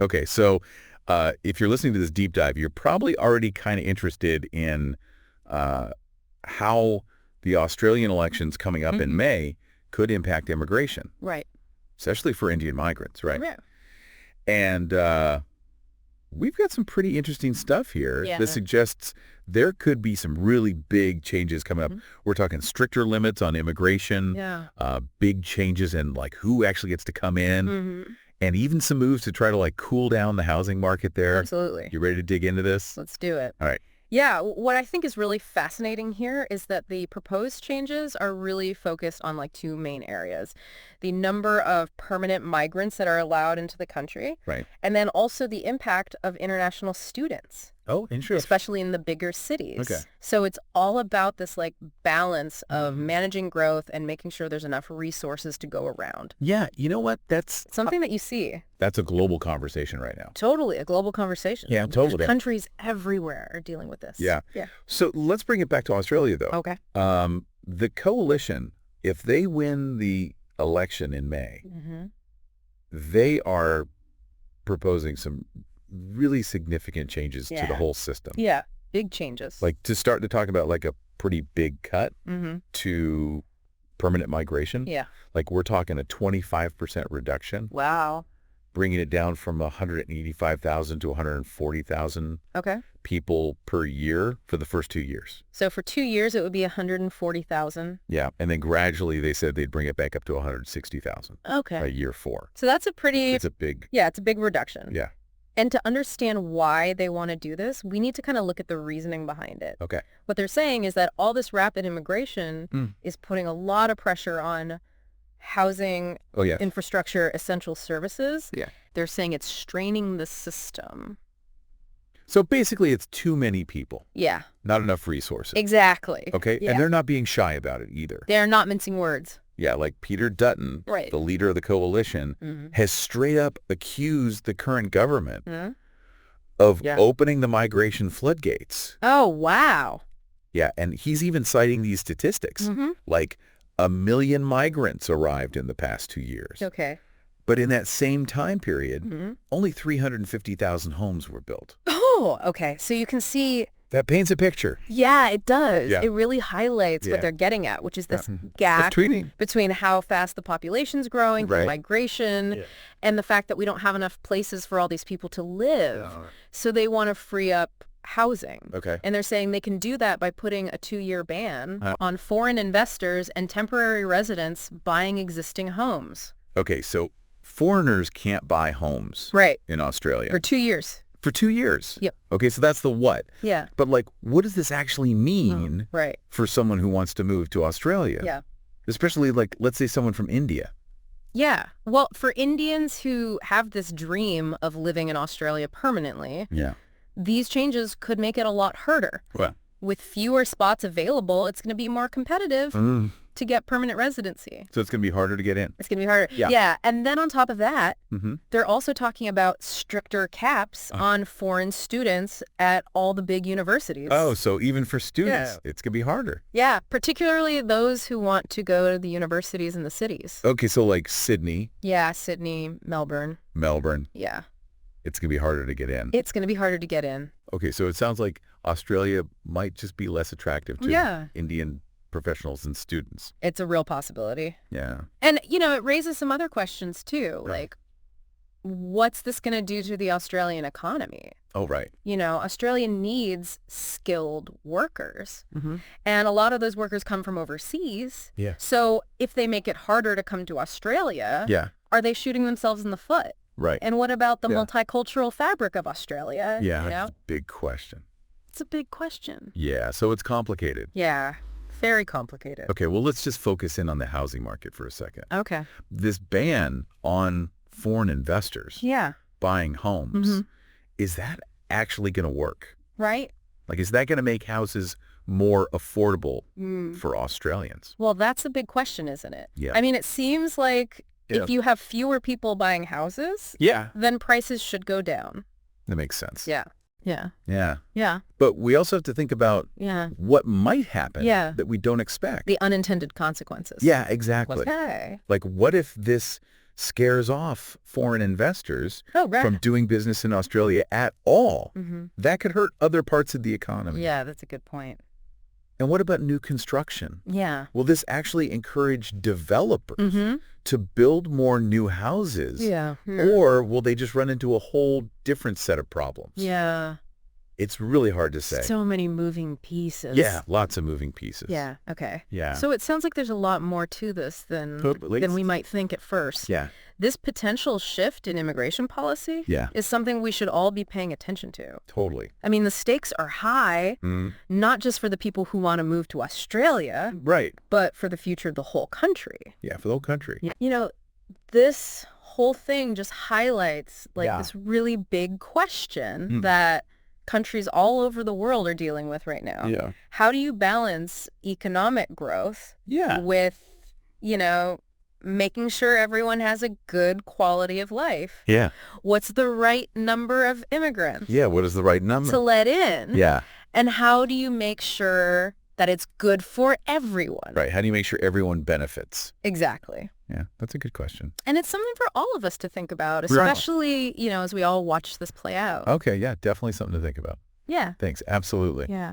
Okay, so if you're listening to this deep dive, you're probably already kind of interested in how the Australian elections coming up in May could impact immigration, Right. especially for Indian migrants, right? Yeah. And we've got some pretty interesting stuff here Yeah. that suggests there could be some really big changes coming up. We're talking stricter limits on immigration, Yeah. big changes in like who actually gets to come in, and even some moves to try to like cool down the housing market there. Absolutely. You ready to dig into this? Let's do it. All right. Yeah, what I think is really fascinating here is that the proposed changes are really focused on like two main areas. The number of permanent migrants that are allowed into the country, Right. and then also the impact of international students, Oh, interesting. especially in the bigger cities. Okay. So it's all about this like balance of managing growth and making sure there's enough resources to go around. Yeah, you know what? That's Something that you see. That's a global conversation right now. Totally a global conversation. Yeah, There's totally. countries everywhere are dealing with this. Yeah. Yeah. So let's bring it back to Australia, though. Okay. The coalition, if they win the election in May, they are proposing some really significant changes to the Yeah. whole system. Yeah. Big changes. Like to start to talk about like a pretty big cut to permanent migration. Yeah. Like we're talking a 25% reduction, Wow. bringing it down from 185,000 to 140,000 Okay. people per year for the first 2 years. So for 2 years, it would be 140,000. Yeah. And then gradually they said they'd bring it back up to 160,000 by Okay. year 4. So that's a pretty, It's a big, it's a big reduction. yeah. And to understand why they want to do this, we need to kind of look at the reasoning behind it. Okay. What they're saying is that all this rapid immigration is putting a lot of pressure on housing, Oh, yeah. infrastructure, essential services. Yeah. They're saying it's straining the system. So basically it's too many people, Yeah, not enough resources. exactly. Okay. Yeah. And they're not being shy about it either. They're not mincing words. Yeah. Like Peter Dutton, Right. the leader of the coalition, has straight up accused the current government of opening the migration floodgates. Oh, wow. Yeah. And he's even citing these statistics. Like 1 million migrants arrived in the past 2 years. Okay. But in that same time period, only 350,000 homes were built. Oh, okay. So you can see, That paints a picture. yeah, it does. Yeah. It really highlights Yeah. what they're getting at, which is this That's gap tweeting. between how fast the population's growing, Right. migration, and the fact that we don't have enough places for all these people to live. So they want to free up housing. Okay. And they're saying they can do that by putting a 2-year ban on foreign investors and temporary residents buying existing homes. Okay, so foreigners can't buy homes Right. in Australia For 2 years. for 2 years. Yep. Okay, so that's the what. Yeah. But like, what does this actually mean Right. for someone who wants to move to Australia? Yeah. Especially like, let's say someone from India. Yeah. Well, for Indians who have this dream of living in Australia permanently, Yeah. these changes could make it a lot harder. Well. With fewer spots available, it's going to be more competitive to get permanent residency. So it's going to be harder to get in. It's going to be harder. Yeah. And then on top of that, they're also talking about stricter caps on foreign students at all the big universities. Oh, so even for students, it's going to be harder. Yeah, particularly those who want to go to the universities in the cities. Okay, so like Sydney, Yeah, Sydney, Melbourne. Melbourne, Yeah. it's going to be harder to get in. It's going to be harder to get in. Okay, so it sounds like Australia might just be less attractive to Indian professionals and students. It's a real possibility. Yeah. And, it raises some other questions, too. Right. Like, what's this going to do to the Australian economy? Oh, right. Australia needs skilled workers. And a lot of those workers come from overseas. Yeah. So if they make it harder to come to Australia, Yeah. are they shooting themselves in the foot? Right. And what about the Yeah. multicultural fabric of Australia? Yeah, that's a big question. It's a big question. Yeah, so it's complicated. Yeah, very complicated. Okay, well, let's just focus in on the housing market for a second. Okay. This ban on foreign investors Yeah. buying homes, is that actually going to work? Right? Like, is that going to make houses more affordable for Australians? Well, that's a big question, isn't it? Yeah. I mean, it seems like if you have fewer people buying houses, Yeah. then prices should go down. That makes sense. Yeah. Yeah. Yeah. Yeah. But we also have to think about Yeah. what might happen Yeah. that we don't expect. The unintended consequences. Yeah, exactly. Okay. Like, what if this scares off foreign investors Oh, right. from doing business in Australia at all. Mm-hmm. That could hurt other parts of the economy. Yeah, that's a good point. And what about new construction? Yeah. Will this actually encourage developers Mm-hmm. to build more new houses? Yeah. Or will they just run into a whole different set of problems? Yeah. It's really hard to say. So many moving pieces. Yeah, lots of moving pieces. Yeah. Okay. Yeah. So it sounds like there's a lot more to this than we might think at first. Yeah. This potential shift in immigration policy is something we should all be paying attention to. Totally. I mean, the stakes are high, not just for the people who want to move to Australia, Right. but for the future of the whole country. Yeah, for the whole country. You know, this whole thing just highlights this really big question that countries all over the world are dealing with right now. Yeah. How do you balance economic growth with, making sure everyone has a good quality of life? Yeah. What's the right number of immigrants Yeah, what is the right number? to let in? Yeah. And how do you make sure that it's good for everyone? Right. How do you make sure everyone benefits? Exactly. Yeah, that's a good question. And it's something for all of us to think about, especially, as we all watch this play out. Okay, yeah, definitely something to think about. Yeah. Thanks. Absolutely. Yeah.